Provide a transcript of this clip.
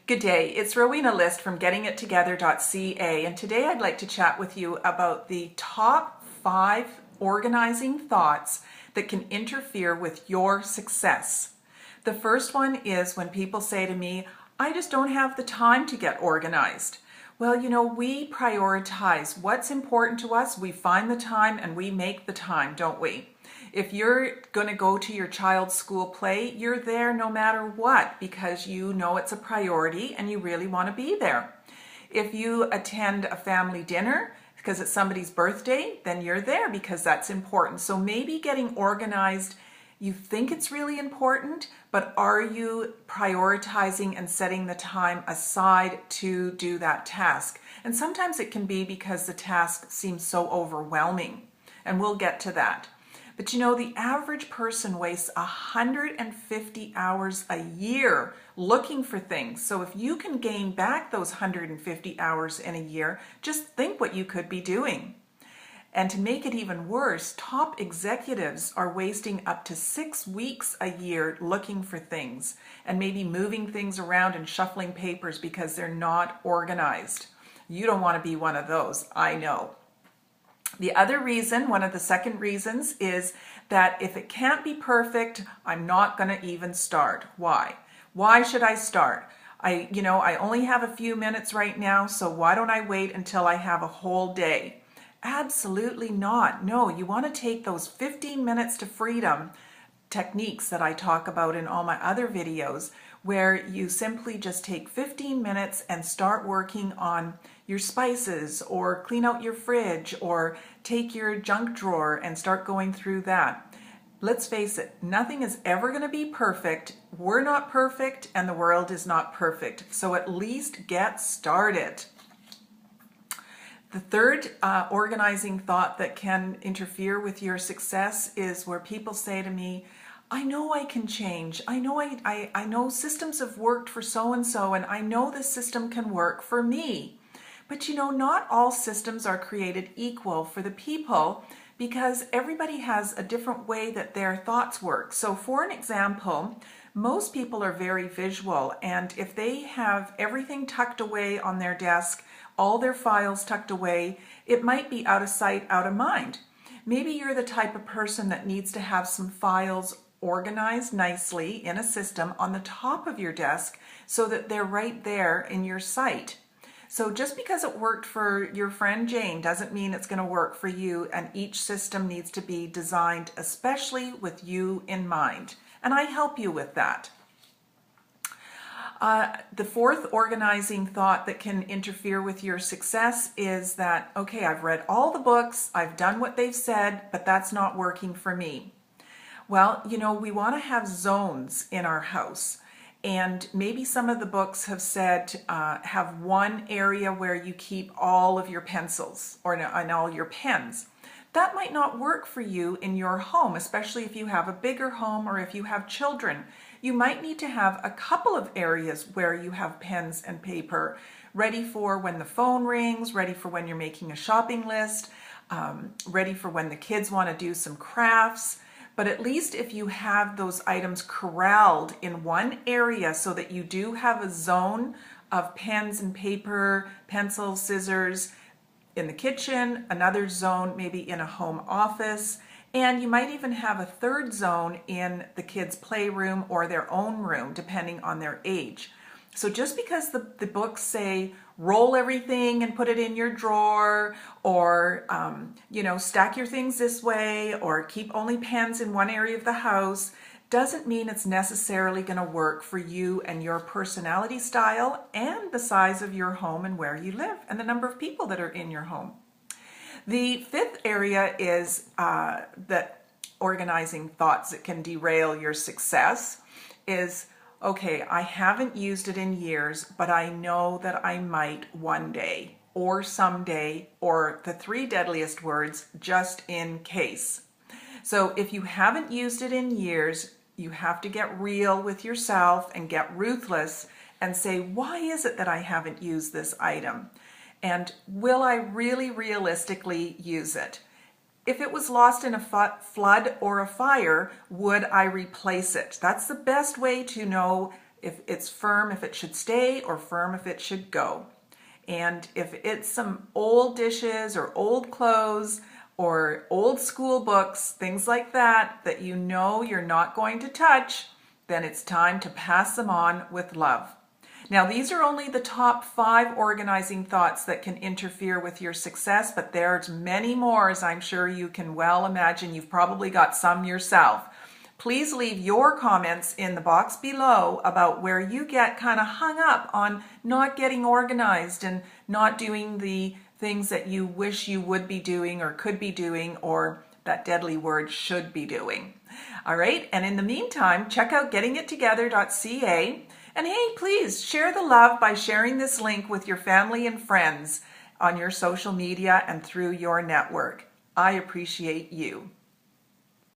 Good day, it's Rowena List from GettingItTogether.ca, and today I'd like to chat with you about the top 5 organizing thoughts that can interfere with your success. The first one is when people say to me, I just don't have the time to get organized. Well, we prioritize what's important to us, we find the time, and we make the time, don't we? If you're going to go to your child's school play, you're there no matter what because you know it's a priority and you really want to be there. If you attend a family dinner because it's somebody's birthday, then you're there because that's important. So maybe getting organized, you think it's really important, but are you prioritizing and setting the time aside to do that task? And sometimes it can be because the task seems so overwhelming, and we'll get to that. But the average person wastes 150 hours a year looking for things. So if you can gain back those 150 hours in a year, just think what you could be doing. And to make it even worse, top executives are wasting up to 6 weeks a year looking for things and maybe moving things around and shuffling papers because they're not organized. You don't want to be one of those, I know. The other reason, one of the second reasons, is that if it can't be perfect, I'm not going to even start. Why? Why should I start? I only have a few minutes right now, so why don't I wait until I have a whole day? Absolutely not. No, you want to take those 15 minutes to freedom techniques that I talk about in all my other videos, where you simply just take 15 minutes and start working on your spices, or clean out your fridge, or take your junk drawer and start going through that. Let's face it, nothing is ever going to be perfect. We're not perfect and the world is not perfect. So at least get started. The third organizing thought that can interfere with your success is where people say to me, I know I can change. I know systems have worked for so-and-so, and I know this system can work for me. But not all systems are created equal for the people because everybody has a different way that their thoughts work. So for an example, most people are very visual, and if they have everything tucked away on their desk, all their files tucked away, it might be out of sight, out of mind. Maybe you're the type of person that needs to have some files organized nicely in a system on the top of your desk so that they're right there in your sight. So just because it worked for your friend Jane doesn't mean it's going to work for you, and each system needs to be designed especially with you in mind. And I help you with that. The fourth organizing thought that can interfere with your success is that, okay, I've read all the books, I've done what they've said, but that's not working for me. Well, we want to have zones in our house. And maybe some of the books have said have one area where you keep all of your pencils and all your pens. That might not work for you in your home, especially if you have a bigger home or if you have children. You might need to have a couple of areas where you have pens and paper ready for when the phone rings, ready for when you're making a shopping list, ready for when the kids want to do some crafts. But at least if you have those items corralled in one area so that you do have a zone of pens and paper, pencils, scissors in the kitchen, another zone maybe in a home office, and you might even have a third zone in the kids' playroom or their own room, depending on their age. So just because the books say roll everything and put it in your drawer, or stack your things this way, or keep only pens in one area of the house, doesn't mean it's necessarily going to work for you and your personality style and the size of your home and where you live and the number of people that are in your home. The fifth area is that organizing thoughts that can derail your success is, okay, I haven't used it in years, but I know that I might one day or someday, or the 3 deadliest words, just in case. So if you haven't used it in years, you have to get real with yourself and get ruthless and say, why is it that I haven't used this item? And will I really realistically use it? If it was lost in a flood or a fire, would I replace it? That's the best way to know if it's firm if it should stay or firm if it should go. And if it's some old dishes or old clothes or old school books, things like that, that you know you're not going to touch, then it's time to pass them on with love. Now, these are only the top 5 organizing thoughts that can interfere with your success, but there's many more, as I'm sure you can well imagine. You've probably got some yourself. Please leave your comments in the box below about where you get kind of hung up on not getting organized and not doing the things that you wish you would be doing or could be doing, or that deadly word, should be doing. All right, and in the meantime, check out GettingItTogether.ca. And hey, please share the love by sharing this link with your family and friends on your social media and through your network. I appreciate you.